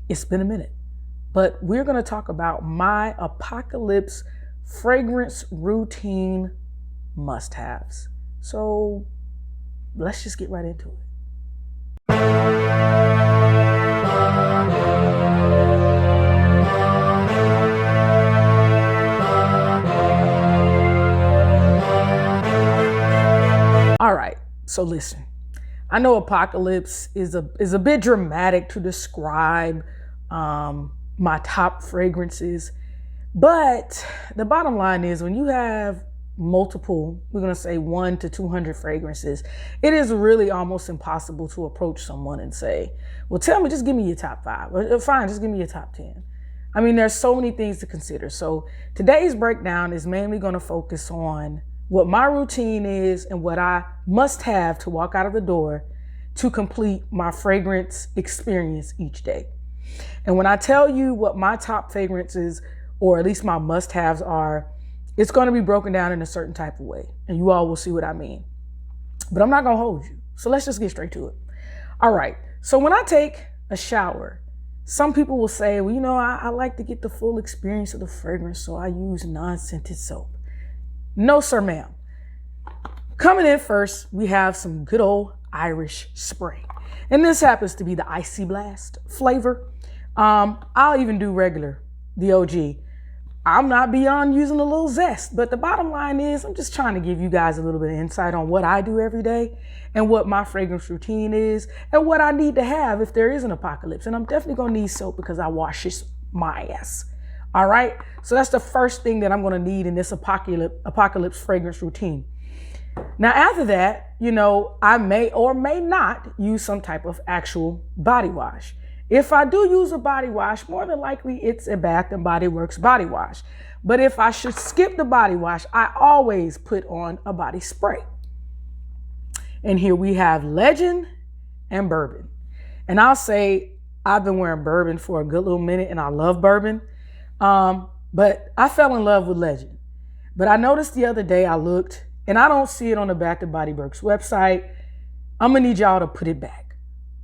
It's been a minute, but we're going to talk about my apocalypse fragrance routine must-haves. So let's just get right into it. All right, so listen. I know apocalypse is a bit dramatic to describe my top fragrances, but the bottom line is when you have multiple, we're gonna say 100 to 200 fragrances, it is really almost impossible to approach someone and say, well, tell me, just give me your top 5. Or, fine, just give me your top 10. I mean, there's so many things to consider. So today's breakdown is mainly gonna focus on what my routine is and what I must have to walk out of the door to complete my fragrance experience each day. And when I tell you what my top fragrances, or at least my must-haves are, it's going to be broken down in a certain type of way, and you all will see what I mean. But I'm not going to hold you. So let's just get straight to it. All right. So when I take a shower, some people will say, well, you know, I like to get the full experience of the fragrance, so I use non-scented soap. No, sir, ma'am. Coming in first, we have some good old Irish spray. And this happens to be the Icy Blast flavor. I'll even do regular, the OG. I'm not beyond using a little zest, but the bottom line is I'm just trying to give you guys a little bit of insight on what I do every day and what my fragrance routine is and what I need to have if there is an apocalypse. And I'm definitely gonna need soap because I wash my ass. All right, so that's the first thing that I'm gonna need in this apocalypse fragrance routine. Now, after that, you know, I may or may not use some type of actual body wash. If I do use a body wash, more than likely it's a Bath & Body Works body wash. But if I should skip the body wash, I always put on a body spray. And here we have Legend and Bourbon. And I'll say I've been wearing Bourbon for a good little minute and I love Bourbon. But I fell in love with Legend. But I noticed the other day I looked, and I don't see it on the Bath & Body Works website. I'm gonna need y'all to put it back.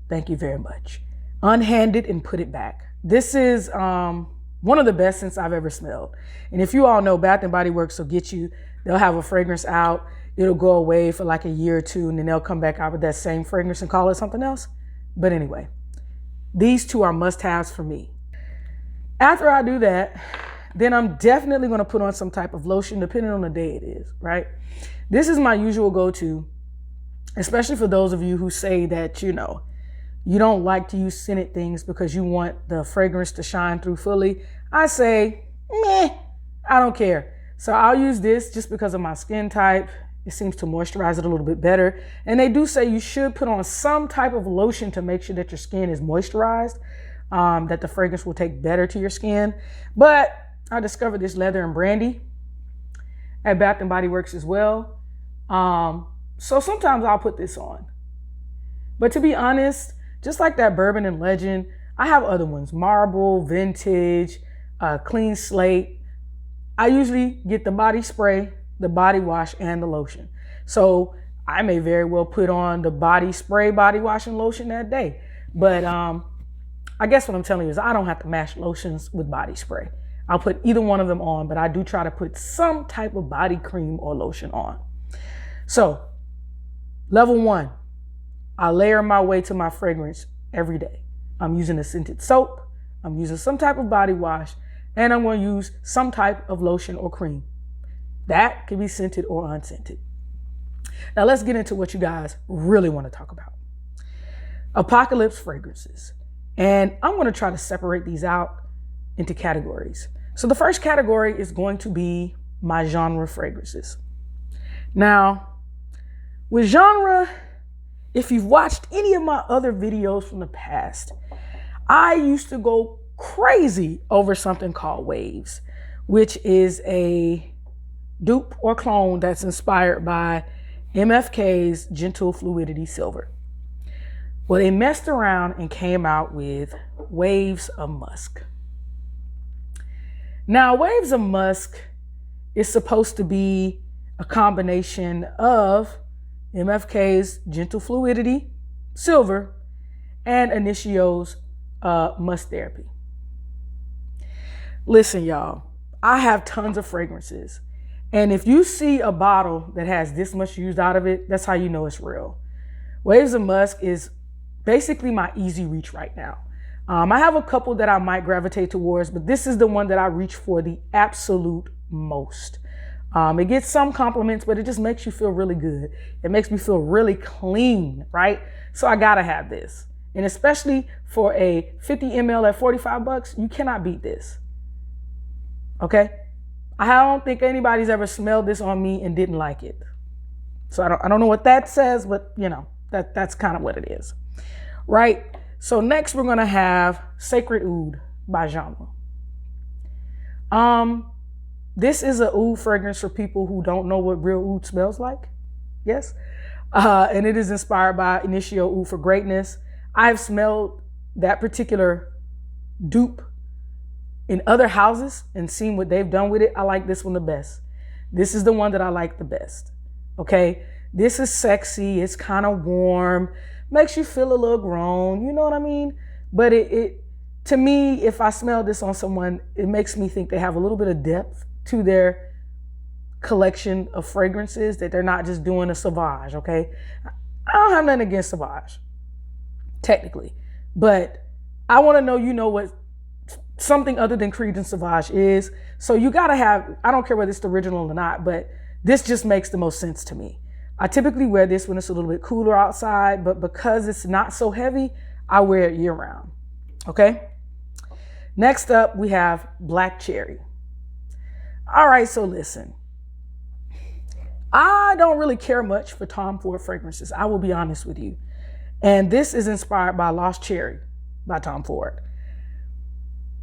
Thank you very much. Unhand it and put it back. This is one of the best scents I've ever smelled. And if you all know, Bath & Body Works will get you, they'll have a fragrance out, it'll go away for like a year or two, and then they'll come back out with that same fragrance and call it something else. But anyway, these two are must-haves for me. After I do that, then I'm definitely gonna put on some type of lotion, depending on the day it is, right? This is my usual go-to, especially for those of you who say that, you know, you don't like to use scented things because you want the fragrance to shine through fully. I say, meh, I don't care. So I'll use this just because of my skin type. It seems to moisturize it a little bit better. And they do say you should put on some type of lotion to make sure that your skin is moisturized, that the fragrance will take better to your skin. But I discovered this Leather and Brandy at Bath & Body Works as well. So sometimes I'll put this on. But to be honest, just like that Bourbon and Legend, I have other ones, Marble, Vintage, Clean Slate. I usually get the body spray, the body wash, and the lotion. So I may very well put on the body spray, body wash, and lotion that day. But I guess what I'm telling you is I don't have to mash lotions with body spray. I'll put either one of them on, but I do try to put some type of body cream or lotion on. So, level 1, I layer my way to my fragrance every day. I'm using a scented soap, I'm using some type of body wash, and I'm going to use some type of lotion or cream. That can be scented or unscented. Now let's get into what you guys really want to talk about. Apocalypse fragrances. And I'm going to try to separate these out into categories. So the first category is going to be my genre fragrances. Now, with genre, if you've watched any of my other videos from the past, I used to go crazy over something called Waves, which is a dupe or clone that's inspired by MFK's Gentle Fluidity Silver. Well, they messed around and came out with Waves of Musk. Now, Waves of Musk is supposed to be a combination of MFK's Gentle Fluidity Silver and Initio's Musk Therapy. Listen, y'all, I have tons of fragrances. And if you see a bottle that has this much used out of it, that's how you know it's real. Waves of Musk is basically my easy reach right now. I have a couple that I might gravitate towards, but this is the one that I reach for the absolute most. It gets some compliments, but it just makes you feel really good. It makes me feel really clean, right? So I gotta have this. And especially for a 50 ml at $45, you cannot beat this. Okay? I don't think anybody's ever smelled this on me and didn't like it. So I don't know what that says, but you know, that's kind of what it is. Right? So next we're gonna have Sacred Oud by Genre. This is a oud fragrance for people who don't know what real oud smells like. Yes. And it is inspired by Initio Oud for Greatness. I've smelled that particular dupe in other houses and seen what they've done with it. I like this one the best. This is the one that I like the best. Okay. This is sexy. It's kind of warm. Makes you feel a little grown. You know what I mean? But it to me, if I smell this on someone, it makes me think they have a little bit of depth to their collection of fragrances, that they're not just doing a Sauvage, okay? I don't have nothing against Sauvage, technically. But I want to know, you know, what something other than Creed and Sauvage is. So you got to have, I don't care whether it's the original or not, but this just makes the most sense to me. I typically wear this when it's a little bit cooler outside, but because it's not so heavy, I wear it year round, okay? Next up, we have Black Cherry. All right, so listen. I don't really care much for Tom Ford fragrances. I will be honest with you. And this is inspired by Lost Cherry by Tom Ford.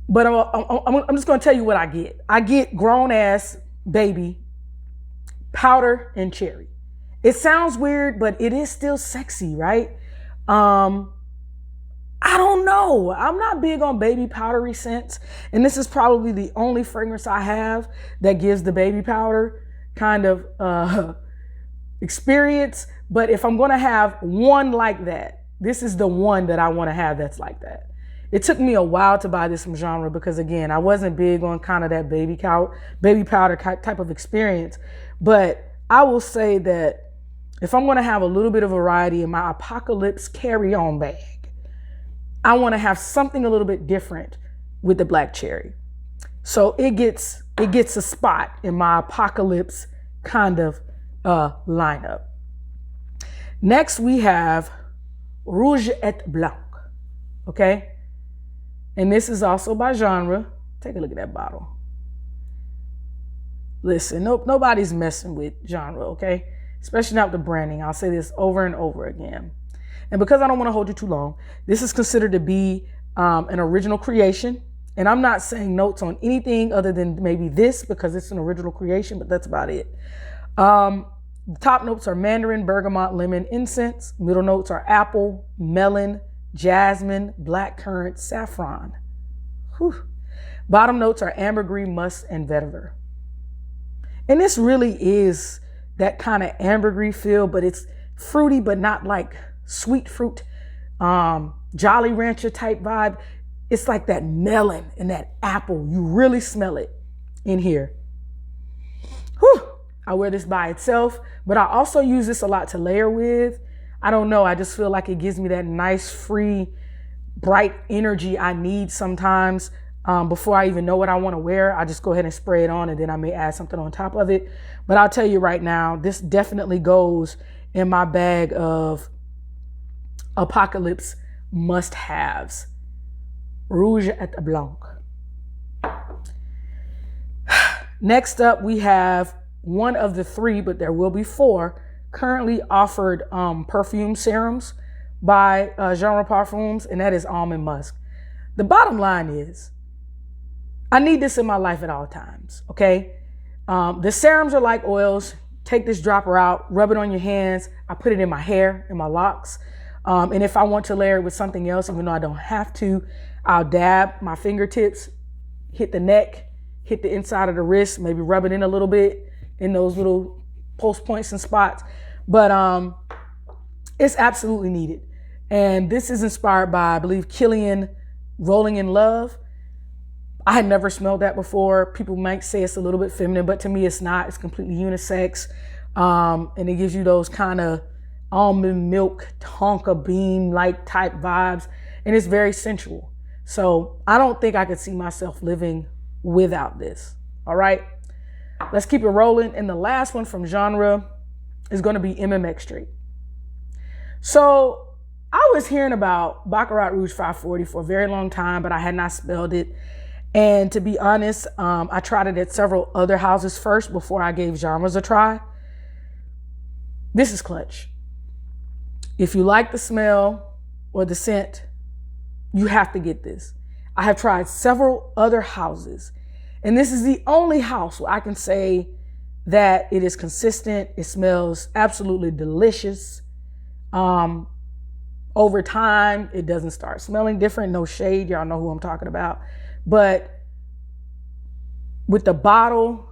But I'm just going to tell you what I get. I get grown-ass baby, powder, and cherry. It sounds weird, but it is still sexy, right? I don't know. I'm not big on baby powdery scents. And this is probably the only fragrance I have that gives the baby powder kind of experience. But if I'm going to have one like that, this is the one that I want to have that's like that. It took me a while to buy this from Genre because, again, I wasn't big on kind of that baby powder type of experience. But I will say that if I'm going to have a little bit of variety in my Apocalypse carry-on bag, I want to have something a little bit different with the Black Cherry. So it gets a spot in my Apocalypse kind of lineup. Next, we have Rouge Et Blanc, okay? And this is also by Genre. Take a look at that bottle. Listen, nobody's messing with Genre, okay? Especially not with the branding. I'll say this over and over again. And because I don't want to hold you too long, this is considered to be an original creation. And I'm not saying notes on anything other than maybe this because it's an original creation, but that's about it. The top notes are mandarin, bergamot, lemon, incense. Middle notes are apple, melon, jasmine, blackcurrant, saffron. Whew. Bottom notes are ambergris, musk, and vetiver. And this really is that kind of ambergris feel, but it's fruity, but not like sweet fruit, Jolly Rancher type vibe. It's like that melon and that apple. You really smell it in here. Whew. I wear this by itself, but I also use this a lot to layer with. I don't know. I just feel like it gives me that nice, free, bright energy I need sometimes. Before I even know what I want to wear, I just go ahead and spray it on, and then I may add something on top of it. But I'll tell you right now, this definitely goes in my bag of Apocalypse must-haves. Rouge Et Blanc. Next up, we have one of the three, but there will be four, currently offered perfume serums by Genre Parfums, and that is Almond Musk. The bottom line is, I need this in my life at all times, okay? The serums are like oils. Take this dropper out, rub it on your hands. I put it in my hair, in my locks. And if I want to layer it with something else, even though I don't have to, I'll dab my fingertips, hit the neck, hit the inside of the wrist, maybe rub it in a little bit in those little pulse points and spots. But it's absolutely needed. And this is inspired by, I believe, Killian Rolling in Love. I had never smelled that before. People might say it's a little bit feminine, but to me it's not. It's completely unisex. And it gives you those kind of almond milk, tonka bean like type vibes. And it's very sensual. So I don't think I could see myself living without this. All right, let's keep it rolling. And the last one from genre is going to be Extrait. So I was hearing about Baccarat Rouge 540 for a very long time, but I had not smelled it. And to be honest, I tried it at several other houses first before I gave genres a try. This is clutch. If you like the smell or the scent, you have to get this. I have tried several other houses, and this is the only house where I can say that it is consistent. It smells absolutely delicious. Over time, it doesn't start smelling different. No shade, y'all know who I'm talking about. But with the bottle,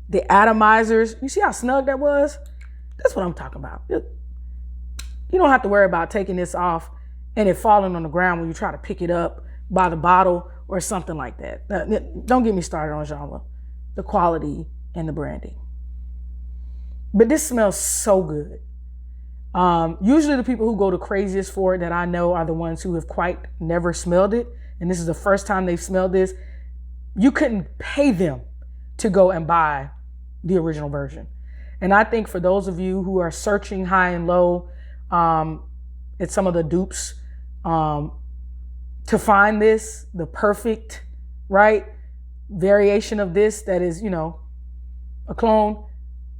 the atomizers, you see how snug that was? That's what I'm talking about. You don't have to worry about taking this off and it falling on the ground when you try to pick it up by the bottle or something like that. Don't get me started on genre, the quality and the branding. But this smells so good. Usually the people who go the craziest for it that I know are the ones who have quite never smelled it. And this is the first time they've smelled this. You couldn't pay them to go and buy the original version. And I think for those of you who are searching high and low at some of the dupes to find this, the perfect, right, variation of this that is, a clone,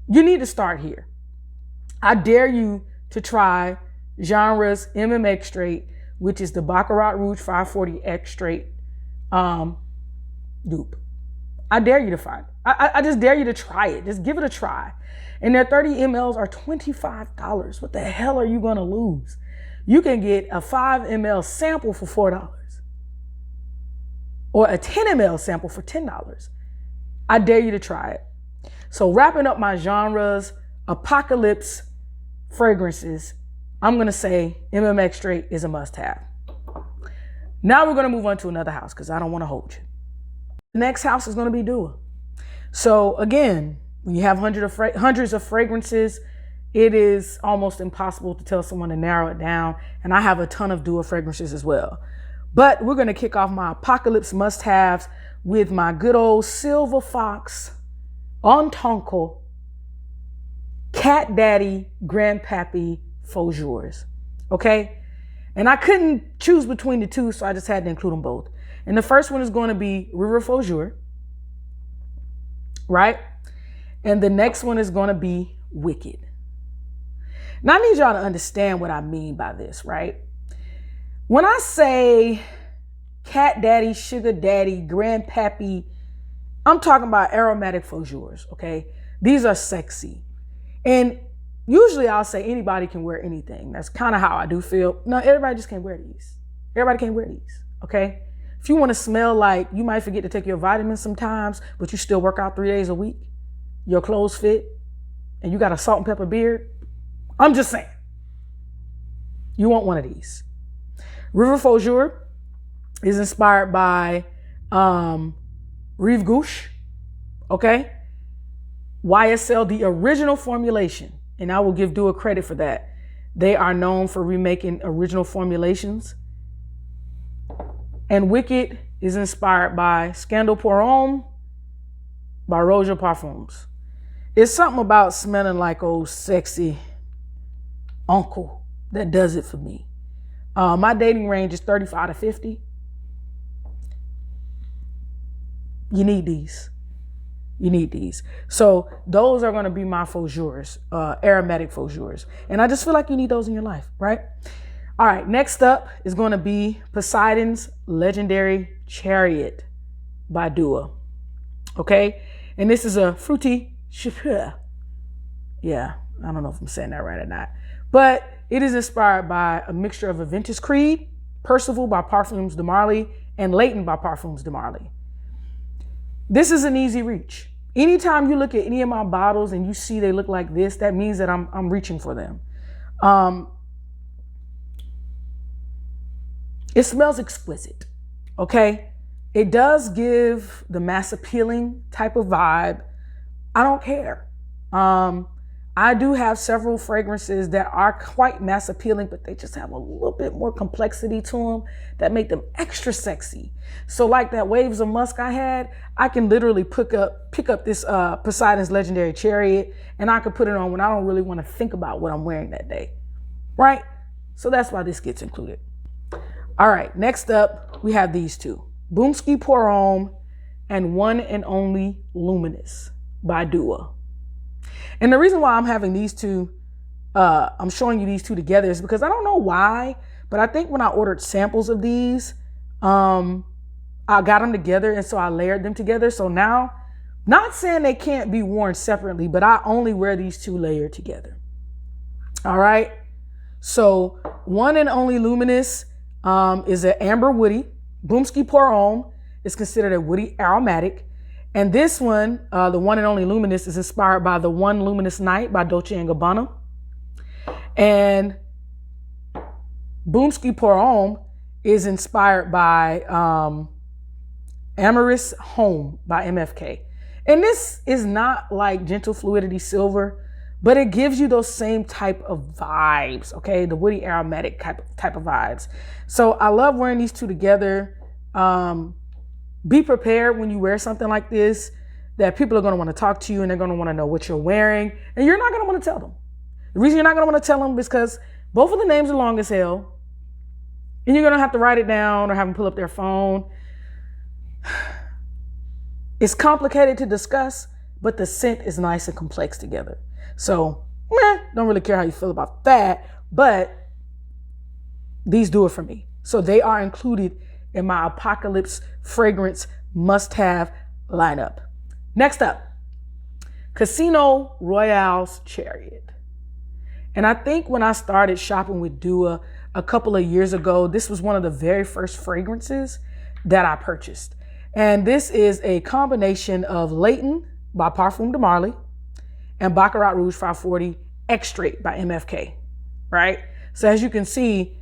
you need to start here. I dare you to try Genre's Extrait, which is the Baccarat Rouge 540 Extrait dupe. I dare you to find it. I just dare you to try it. Just give it a try. And their 30 mLs are $25. What the hell are you going to lose? You can get a 5 ml sample for $4 or a 10 ml sample for $10. I dare you to try it. So wrapping up my genres, apocalypse fragrances, I'm going to say Extrait is a must-have. Now we're going to move on to another house because I don't want to hold you. The next house is going to be Dua. So again, when you have hundreds of fragrances, it is almost impossible to tell someone to narrow it down. And I have a ton of Dua fragrances as well. But we're going to kick off my apocalypse must-haves with my good old Silver Fox Entonko Cat Daddy Grandpappy Fougères. Okay? And I couldn't choose between the two, so I just had to include them both. And the first one is going to be River Fougère, right? And the next one is going to be Wicked. Now, I need y'all to understand what I mean by this, right? When I say Cat Daddy, Sugar Daddy, Grandpappy, I'm talking about aromatic fougères, okay? These are sexy. And usually I'll say anybody can wear anything. That's kind of how I do feel. No, everybody just can't wear these. Everybody can't wear these, okay? If you want to smell like you might forget to take your vitamins sometimes, but you still work out 3 days a week, your clothes fit, and you got a salt and pepper beard, I'm just saying, you want one of these. River Fougère is inspired by Rive Gauche, okay? YSL, the original formulation, and I will give Dua credit for that. They are known for remaking original formulations. And Wicked is inspired by Scandal pour Homme by Rouge Et Parfums. It's something about smelling like old sexy uncle that does it for me. My dating range is 35 to 50. You need these. You need these. So those are going to be my fougères, aromatic fougères. And I just feel like you need those in your life, right? All right, next up is going to be Poseidon's legendary Chariot by Dua. Okay? And this is a fruity chapeur. Yeah, I don't know if I'm saying that right or not. But it is inspired by a mixture of Aventus Creed, Percival by Parfums de Marly, and Leighton by Parfums de Marly. This is an easy reach. Anytime you look at any of my bottles and you see they look like this, that means that I'm reaching for them. It smells exquisite, okay? It does give the mass appealing type of vibe. I don't care. I do have several fragrances that are quite mass appealing, but they just have a little bit more complexity to them that make them extra sexy. So like that Waves of Musk I had, I can literally pick up this Poseidon's Legendary Chariot, and I could put it on when I don't really want to think about what I'm wearing that day, right? So that's why this gets included. All right, next up, we have these two. Boomski Pour Homme and One and Only Luminous by Dua. And the reason why I'm having these two, I'm showing you these two together is because I don't know why, but I think when I ordered samples of these, I got them together and so I layered them together. So now, not saying they can't be worn separately, but I only wear these two layered together. All right. So One and Only Luminous is an amber woody. Boomski Pour Homme is considered a woody aromatic. And this one, the One and Only Luminous, is inspired by the One Luminous Night by Dolce & Gabbana. And Boomski Pour Homme is inspired by Amorous Home by MFK. And this is not like Gentle Fluidity Silver, but it gives you those same type of vibes, okay? The woody aromatic type of vibes. So I love wearing these two together. Be prepared when you wear something like this that people are going to want to talk to you and they're going to want to know what you're wearing. And you're not going to want to tell them. The reason you're not going to want to tell them is because both of the names are long as hell. And you're going to have to write it down or have them pull up their phone. It's complicated to discuss, but the scent is nice and complex together. So, don't really care how you feel about that. But these do it for me. So they are included in my Apocalypse fragrance must-have lineup. Next up, Casino Royale's Chariot. And I think when I started shopping with Dua a couple of years ago, this was one of the very first fragrances that I purchased. And this is a combination of Leighton by Parfum de Marly and Baccarat Rouge 540 Extrait by MFK, right? So as you can see,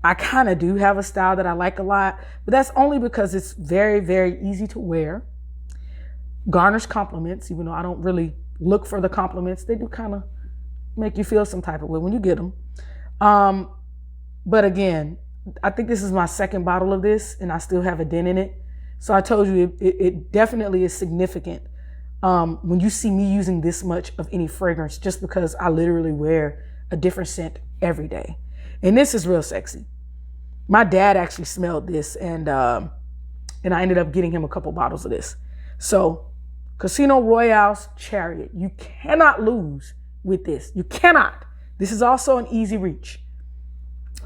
I kind of do have a style that I like a lot, but that's only because it's very, very easy to wear. Garnish compliments, even though I don't really look for the compliments. They do kind of make you feel some type of way when you get them. But again, I think this is my second bottle of this and I still have a dent in it. So I told you it definitely is significant when you see me using this much of any fragrance, just because I literally wear a different scent every day. And this is real sexy. My dad actually smelled this and I ended up getting him a couple bottles of this. So Casino Royale's Chariot, you cannot lose with this. You cannot. This is also an easy reach.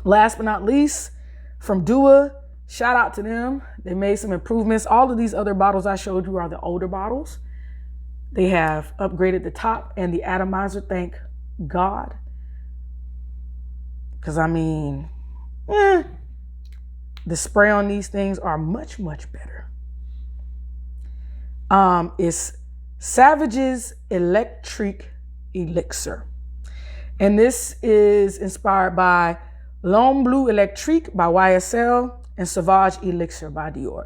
Last but not least, from Dua, shout out to them. They made some improvements. All of these other bottles I showed you are the older bottles. They have upgraded the top and the atomizer, thank God. Because I mean, the spray on these things are much, much better. It's Savage's Electrique Elixir. And this is inspired by L'Homme Bleu Electrique by YSL and Sauvage Elixir by Dior.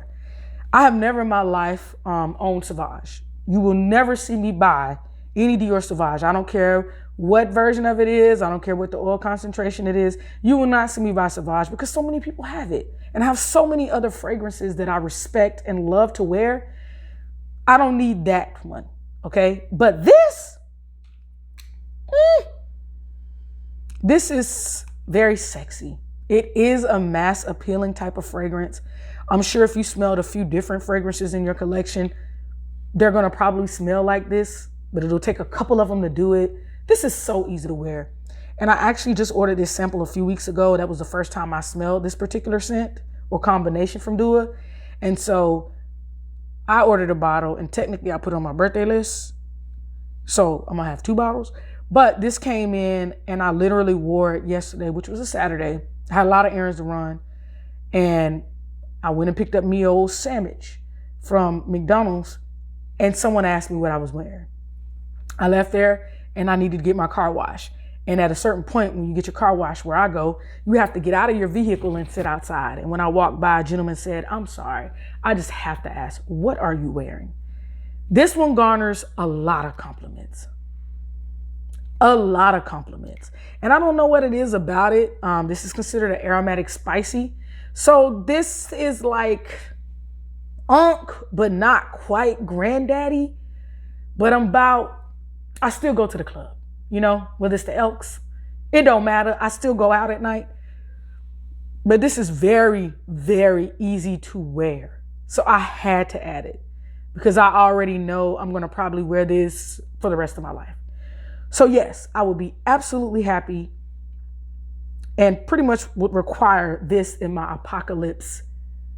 I have never in my life owned Sauvage. You will never see me buy any Dior Sauvage. I don't care what version of it is. I don't care what the oil concentration it is. You will not see me buy Sauvage because so many people have it. And I have so many other fragrances that I respect and love to wear. I don't need that one, okay? But this is very sexy. It is a mass appealing type of fragrance. I'm sure if you smelled a few different fragrances in your collection, they're gonna probably smell like this, but it'll take a couple of them to do it. This is so easy to wear. And I actually just ordered this sample a few weeks ago. That was the first time I smelled this particular scent or combination from Dua. And so I ordered a bottle and technically I put it on my birthday list. So I'm gonna have 2 bottles. But this came in and I literally wore it yesterday, which was a Saturday. I had a lot of errands to run. And I went and picked up me old sandwich from McDonald's and someone asked me what I was wearing. I left there and I needed to get my car washed. And at a certain point, when you get your car washed where I go, you have to get out of your vehicle and sit outside. And when I walked by, a gentleman said, "I'm sorry, I just have to ask, what are you wearing?" This one garners a lot of compliments. A lot of compliments. And I don't know what it is about it. This is considered an aromatic spicy. So this is like but not quite granddaddy. But I still go to the club. You know, whether it's the Elks, it don't matter. I still go out at night. But this is very, very easy to wear. So I had to add it because I already know I'm going to probably wear this for the rest of my life. So yes, I would be absolutely happy and pretty much would require this in my apocalypse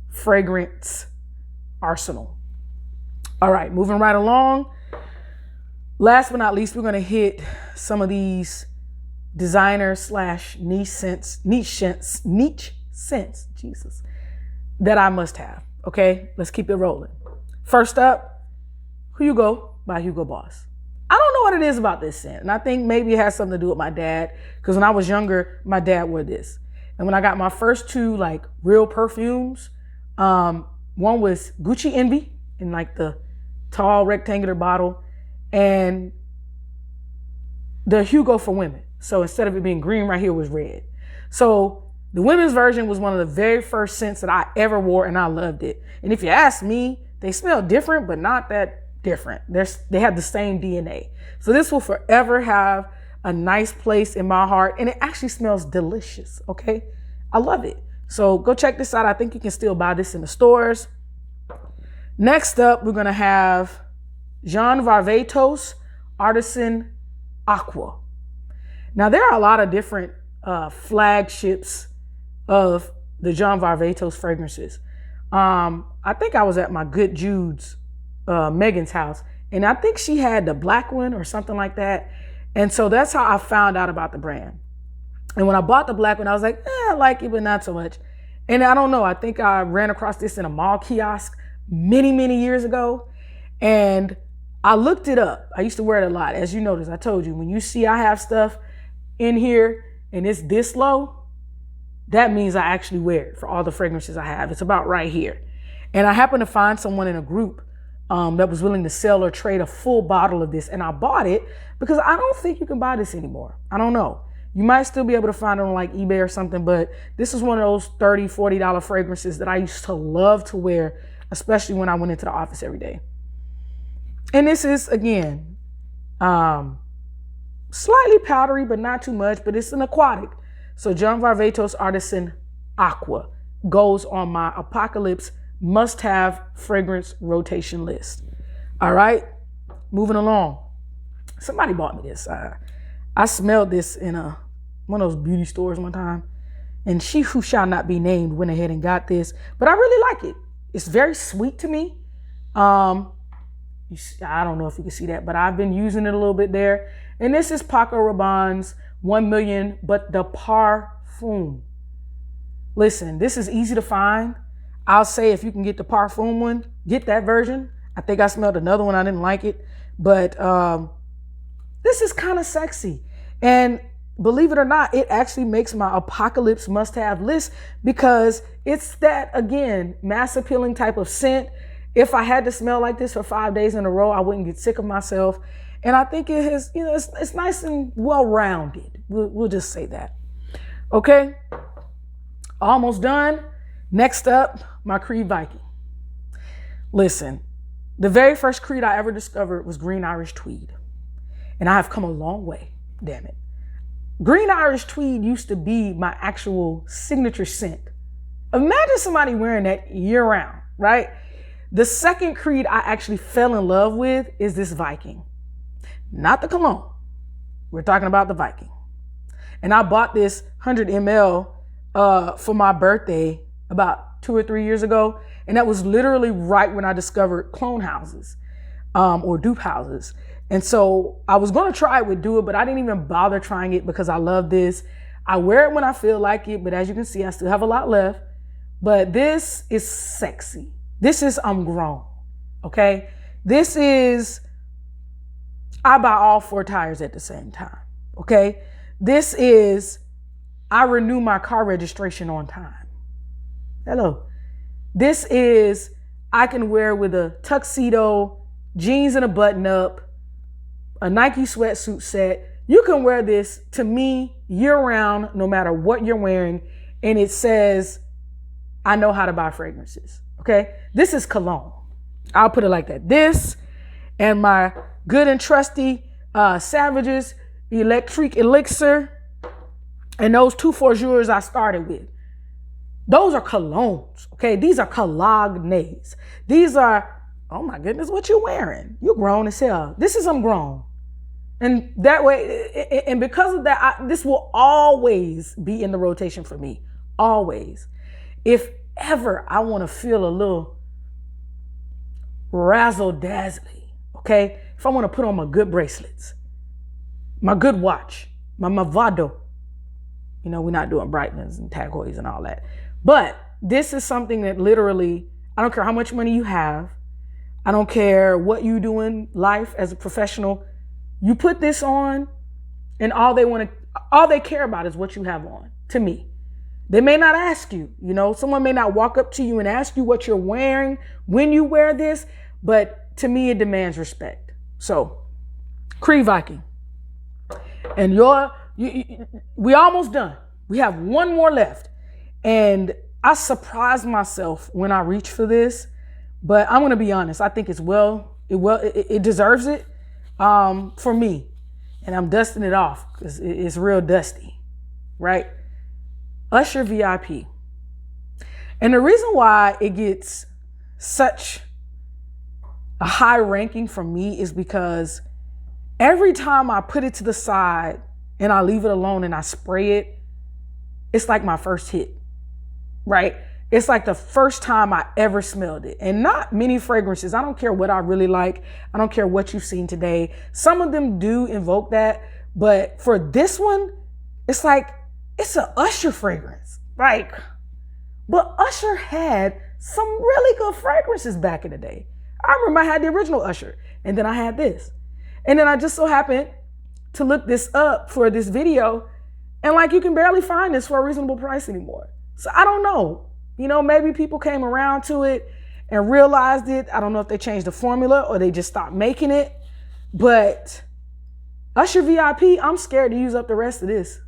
fragrance arsenal. All right, moving right along. Last but not least, we're going to hit some of these designer / niche scents, Jesus, that I must have. Okay, let's keep it rolling. First up, Hugo by Hugo Boss. I don't know what it is about this scent, and I think maybe it has something to do with my dad, because when I was younger, my dad wore this. And when I got my first two like real perfumes, one was Gucci Envy in like the tall rectangular bottle, and the Hugo for women. So instead of it being green right here, was red. So the women's version was one of the very first scents that I ever wore, and I loved it. And if you ask me, they smell different, but not that different. They have the same DNA. So this will forever have a nice place in my heart, and it actually smells delicious, okay? I love it. So go check this out. I think you can still buy this in the stores. Next up, we're gonna have Varvatos Artisan Acqua. Now, there are a lot of different flagships of the Varvatos fragrances. I think I was at my good Jude's, Megan's house, and I think she had the black one or something like that. And so that's how I found out about the brand. And when I bought the black one, I was like, I like it, but not so much. And I don't know, I think I ran across this in a mall kiosk many, many years ago. And I looked it up. I used to wear it a lot. As you notice, I told you, when you see I have stuff in here and it's this low, that means I actually wear it for all the fragrances I have. It's about right here. And I happened to find someone in a group that was willing to sell or trade a full bottle of this. And I bought it because I don't think you can buy this anymore. I don't know. You might still be able to find it on like eBay or something, but this is one of those $30, $40 fragrances that I used to love to wear, especially when I went into the office every day. And this is, again, slightly powdery, but not too much, but it's an aquatic. So Varvatos Artisan Acqua goes on my apocalypse must-have fragrance rotation list. All right, moving along. Somebody bought me this. I smelled this in one of those beauty stores one time, and she who shall not be named went ahead and got this, but I really like it. It's very sweet to me. I don't know if you can see that, but I've been using it a little bit there. And this is Paco Rabanne's 1 million, but the Parfum. Listen, this is easy to find. I'll say if you can get the Parfum one, get that version. I think I smelled another one. I didn't like it, but this is kind of sexy. And believe it or not, it actually makes my apocalypse must-have list because it's that, again, mass appealing type of scent. If I had to smell like this for 5 days in a row, I wouldn't get sick of myself. And I think it has, it's nice and well-rounded. We'll just say that. Okay, almost done. Next up, my Creed Viking. Listen, the very first Creed I ever discovered was Green Irish Tweed. And I have come a long way, damn it. Green Irish Tweed used to be my actual signature scent. Imagine somebody wearing that year round, right? The second Creed I actually fell in love with is this Viking. Not the cologne. We're talking about the Viking. And I bought this 100 ml for my birthday about 2 or 3 years ago. And that was literally right when I discovered clone houses or dupe houses. And so I was going to try it with Do It, but I didn't even bother trying it because I love this. I wear it when I feel like it, but as you can see, I still have a lot left. But this is sexy. This is I'm grown, okay? This is I buy all 4 tires at the same time, okay? This is, I renew my car registration on time. Hello. This is, I can wear with a tuxedo, jeans and a button up, a Nike sweatsuit set. You can wear this to me year round, no matter what you're wearing. And it says, I know how to buy fragrances. Okay. This is cologne. I'll put it like that. This and my good and trusty Savages Electrique Elixir, and those 2 Fougères I started with. Those are colognes, okay? These are colognés. These are, oh my goodness, what you wearing? You're grown as hell. This is I'm grown. And that way, and because of that, this will always be in the rotation for me. Always. If ever I want to feel a little razzle-dazzly, okay? If I want to put on my good bracelets, my good watch, my Movado. You know, we're not doing brightness and tag hoys and all that. But this is something that literally, I don't care how much money you have. I don't care what you do in life as a professional. You put this on and all they care about is what you have on, to me. They may not ask you, you know, someone may not walk up to you and ask you what you're wearing when you wear this, but to me, it demands respect. So, Cree Viking. And we almost done. We have one more left. And I surprised myself when I reached for this, but I'm going to be honest. I think it deserves it for me. And I'm dusting it off because it's real dusty, right? Usher VIP. And the reason why it gets such a high ranking from me is because every time I put it to the side and I leave it alone and I spray it, it's like my first hit, right? It's like the first time I ever smelled it. And not many fragrances. I don't care what I really like. I don't care what you've seen today. Some of them do invoke that. But for this one, it's like, it's an Usher fragrance. Like, but Usher had some really good fragrances back in the day. I remember I had the original Usher and then I had this. And then I just so happened to look this up for this video, and like you can barely find this for a reasonable price anymore. So I don't know. You know, maybe people came around to it and realized it. I don't know if they changed the formula or they just stopped making it. But Usher VIP, I'm scared to use up the rest of this.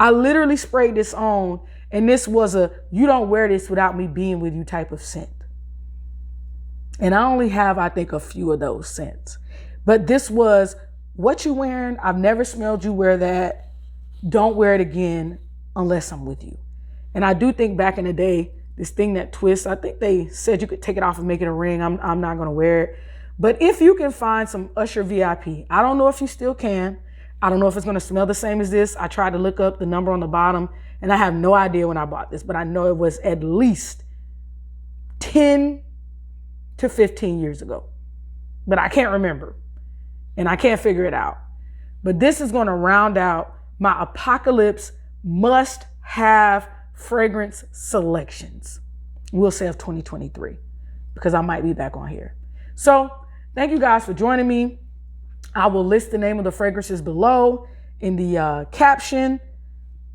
I literally sprayed this on, and this was a you don't wear this without me being with you type of scent. And I only have, I think, a few of those scents. But this was, what you wearing? I've never smelled you wear that. Don't wear it again unless I'm with you. And I do think back in the day, this thing that twists, I think they said you could take it off and make it a ring. I'm not going to wear it. But if you can find some Usher VIP, I don't know if you still can. I don't know if it's going to smell the same as this. I tried to look up the number on the bottom, and I have no idea when I bought this, but I know it was at least 10 to 15 years ago. But I can't remember, and I can't figure it out. But this is going to round out my Apocalypse must-have fragrance selections. We'll say of 2023, because I might be back on here. So thank you guys for joining me. I will list the name of the fragrances below in the caption.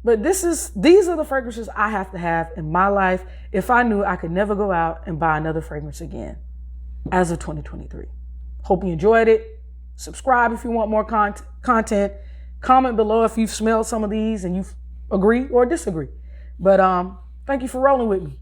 But these are the fragrances I have to have in my life if I knew I could never go out and buy another fragrance again as of 2023. Hope you enjoyed it. Subscribe if you want more content. Comment below if you've smelled some of these and you agree or disagree. But thank you for rolling with me.